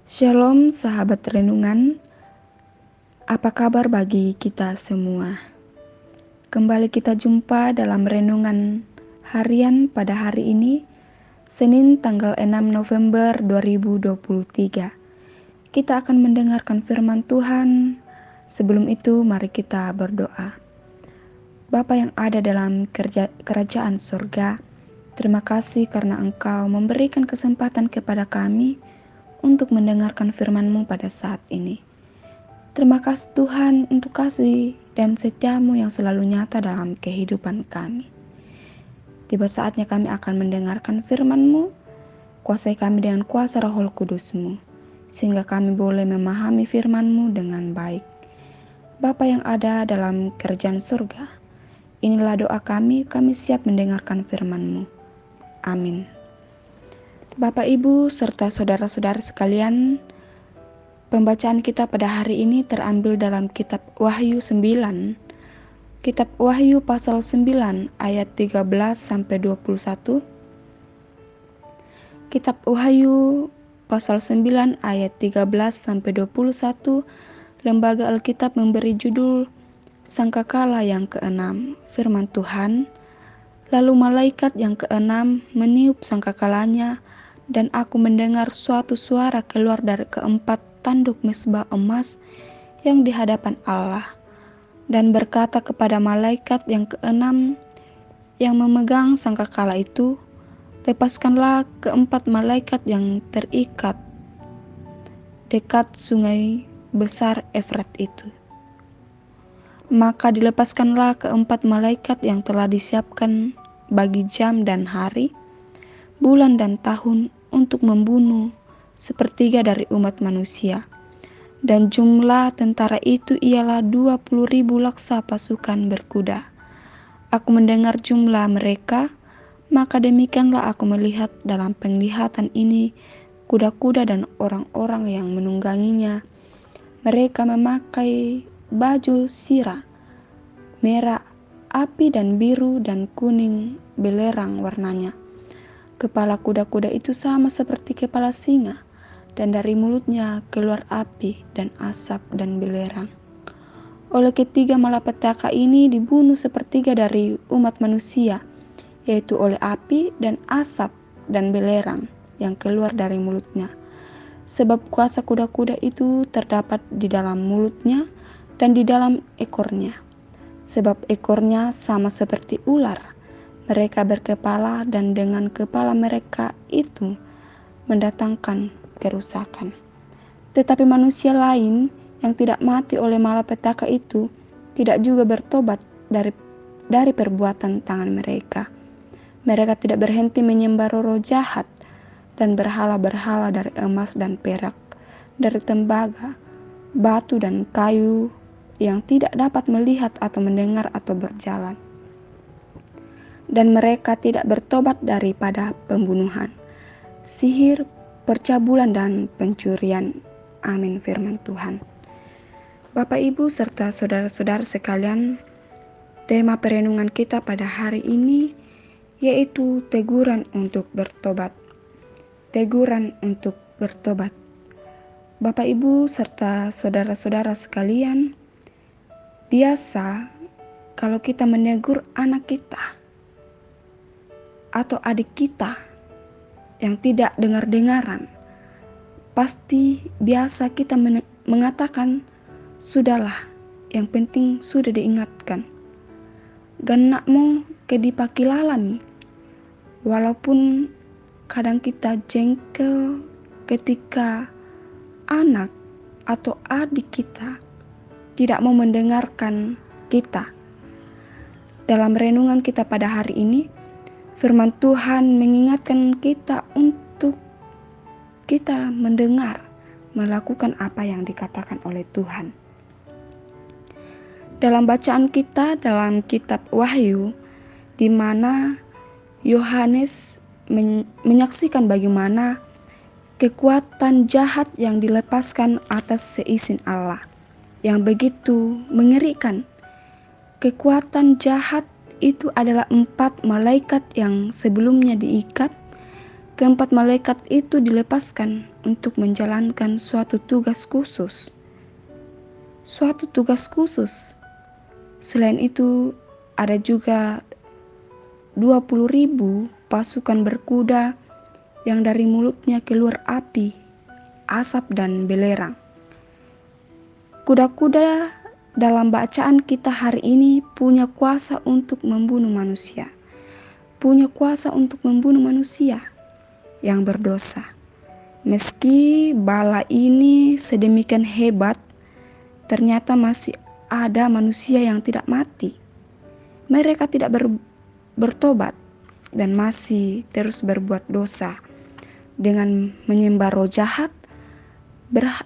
Shalom sahabat renungan, apa kabar bagi kita semua? Kembali kita jumpa dalam renungan harian pada hari ini, Senin tanggal 6 November 2023. Kita akan mendengarkan firman Tuhan. Sebelum itu mari kita berdoa. Bapa yang ada dalam kerajaan surga, terima kasih karena Engkau memberikan kesempatan kepada kami untuk mendengarkan firman-Mu pada saat ini. Terima kasih Tuhan untuk kasih dan setiamu yang selalu nyata dalam kehidupan kami. Tiba saatnya kami akan mendengarkan firman-Mu, kuasai kami dengan kuasa Roh Kudus-Mu, sehingga kami boleh memahami firman-Mu dengan baik. Bapa yang ada dalam kerajaan surga, inilah doa kami siap mendengarkan firman-Mu. Amin. Bapak, Ibu, serta saudara-saudara sekalian, pembacaan kita pada hari ini terambil dalam kitab Wahyu 9. Kitab Wahyu pasal 9 ayat 13 sampai 21. Kitab Wahyu pasal 9 ayat 13 sampai 21. Lembaga Alkitab memberi judul Sangkakala yang keenam. Firman Tuhan, lalu malaikat yang keenam meniup sangkakalanya, dan aku mendengar suatu suara keluar dari keempat tanduk mezbah emas yang di hadapan Allah, dan berkata kepada malaikat yang keenam yang memegang sangkakala itu, lepaskanlah keempat malaikat yang terikat dekat sungai besar Efrat itu. Maka dilepaskanlah keempat malaikat yang telah disiapkan bagi jam dan hari, bulan dan tahun, untuk membunuh sepertiga dari umat manusia. Dan jumlah tentara itu ialah 20.000 laksa pasukan berkuda. Aku mendengar jumlah mereka, maka demikianlah aku melihat dalam penglihatan ini kuda-kuda dan orang-orang yang menungganginya. Mereka memakai baju sirah, merah, api dan biru dan kuning belerang warnanya. Kepala kuda-kuda itu sama seperti kepala singa, dan dari mulutnya keluar api dan asap dan belerang. Oleh ketiga malapetaka ini dibunuh sepertiga dari umat manusia, yaitu oleh api dan asap dan belerang yang keluar dari mulutnya. Sebab kuasa kuda-kuda itu terdapat di dalam mulutnya dan di dalam ekornya. Sebab ekornya sama seperti ular. Mereka berkepala, dan dengan kepala mereka itu mendatangkan kerusakan. Tetapi manusia lain yang tidak mati oleh malapetaka itu tidak juga bertobat dari perbuatan tangan mereka. Mereka tidak berhenti menyembah roh jahat dan berhala-berhala dari emas dan perak, dari tembaga, batu dan kayu yang tidak dapat melihat atau mendengar atau berjalan. Dan mereka tidak bertobat daripada pembunuhan, sihir, percabulan, dan pencurian. Amin. Firman Tuhan. Bapak, Ibu, serta saudara-saudara sekalian, tema perenungan kita pada hari ini yaitu teguran untuk bertobat. Teguran untuk bertobat. Bapak, Ibu, serta saudara-saudara sekalian, biasa kalau kita menegur anak kita atau adik kita yang tidak dengar-dengaran, pasti biasa kita mengatakan, sudahlah, yang penting sudah diingatkan. Ganakmu ke dipakilalami. Walaupun kadang kita jengkel ketika anak atau adik kita tidak mau mendengarkan kita. Dalam renungan kita pada hari ini, firman Tuhan mengingatkan kita untuk kita mendengar, melakukan apa yang dikatakan oleh Tuhan. Dalam bacaan kita dalam kitab Wahyu, di mana Yohanes menyaksikan bagaimana kekuatan jahat yang dilepaskan atas seizin Allah, yang begitu mengerikan. Kekuatan jahat itu adalah 4 malaikat yang sebelumnya diikat, Keempat malaikat itu dilepaskan untuk menjalankan suatu tugas khusus. Suatu tugas khusus. Selain itu, ada juga 20.000 pasukan berkuda yang dari mulutnya keluar api, asap, dan belerang. Kuda-kuda dalam bacaan kita hari ini punya kuasa untuk membunuh manusia. Punya kuasa untuk membunuh manusia yang berdosa. Meski bala ini sedemikian hebat, ternyata masih ada manusia yang tidak mati. Mereka tidak bertobat dan masih terus berbuat dosa dengan menyembah roh jahat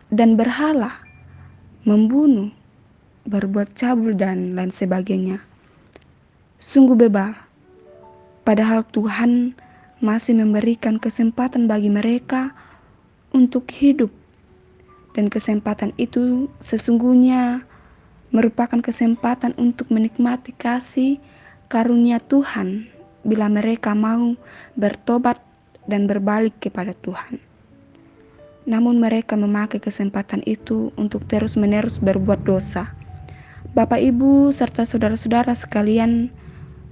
dan berhala, membunuh, berbuat cabul, dan lain sebagainya. Sungguh bebal. Padahal Tuhan masih memberikan kesempatan bagi mereka untuk hidup. Dan kesempatan itu sesungguhnya merupakan kesempatan untuk menikmati kasih karunia Tuhan bila mereka mau bertobat dan berbalik kepada Tuhan. Namun mereka memakai kesempatan itu untuk terus-menerus berbuat dosa. Bapak, Ibu, serta saudara-saudara sekalian,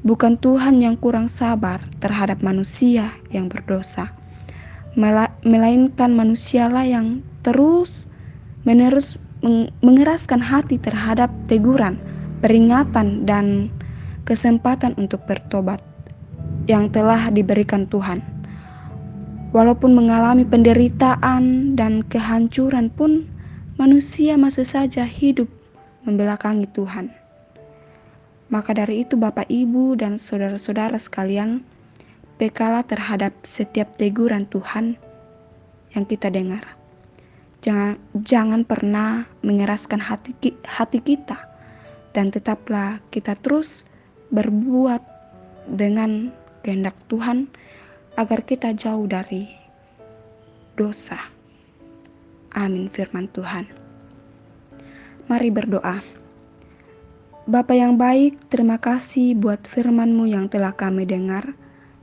bukan Tuhan yang kurang sabar terhadap manusia yang berdosa, melainkan manusialah yang terus-menerus mengeraskan hati terhadap teguran, peringatan, dan kesempatan untuk bertobat yang telah diberikan Tuhan. Walaupun mengalami penderitaan dan kehancuran pun, manusia masih saja hidup membelakangi Tuhan. Maka dari itu Bapak, Ibu, dan saudara-saudara sekalian, pekalah terhadap setiap teguran Tuhan yang kita dengar. Jangan pernah mengeraskan hati kita, dan tetaplah kita terus berbuat dengan kehendak Tuhan agar kita jauh dari dosa. Amin firman Tuhan. Mari berdoa. Bapa yang baik, terima kasih buat firman-Mu yang telah kami dengar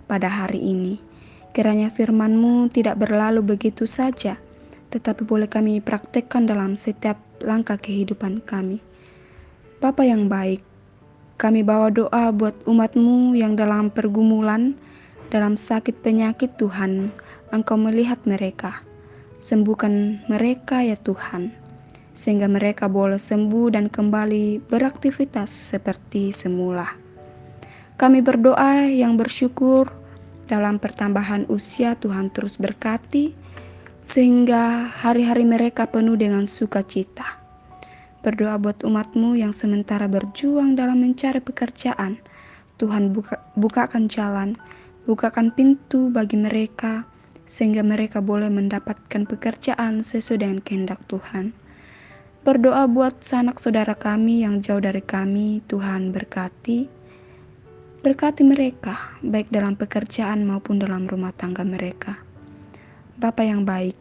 pada hari ini. Kiranya firman-Mu tidak berlalu begitu saja, tetapi boleh kami praktekkan dalam setiap langkah kehidupan kami. Bapa yang baik, kami bawa doa buat umat-Mu yang dalam pergumulan, dalam sakit penyakit. Tuhan, Engkau melihat mereka. Sembuhkan mereka ya Tuhan, sehingga mereka boleh sembuh dan kembali beraktivitas seperti semula. Kami berdoa yang bersyukur dalam pertambahan usia. Tuhan terus berkati, sehingga hari-hari mereka penuh dengan sukacita. Berdoa buat umat-Mu yang sementara berjuang dalam mencari pekerjaan. Tuhan bukakan jalan, bukakan pintu bagi mereka, sehingga mereka boleh mendapatkan pekerjaan sesuai dengan kehendak Tuhan. Berdoa buat sanak saudara kami yang jauh dari kami. Tuhan berkati mereka, baik dalam pekerjaan maupun dalam rumah tangga mereka. Bapa yang baik,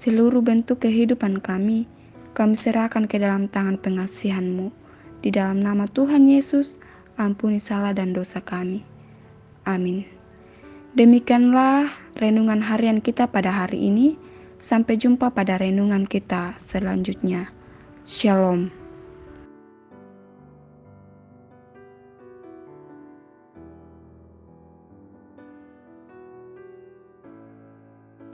seluruh bentuk kehidupan kami serahkan ke dalam tangan pengasihan-Mu. Di dalam nama Tuhan Yesus, ampuni salah dan dosa kami. Amin. Demikianlah renungan harian kita pada hari ini. Sampai jumpa pada renungan kita selanjutnya. Shalom.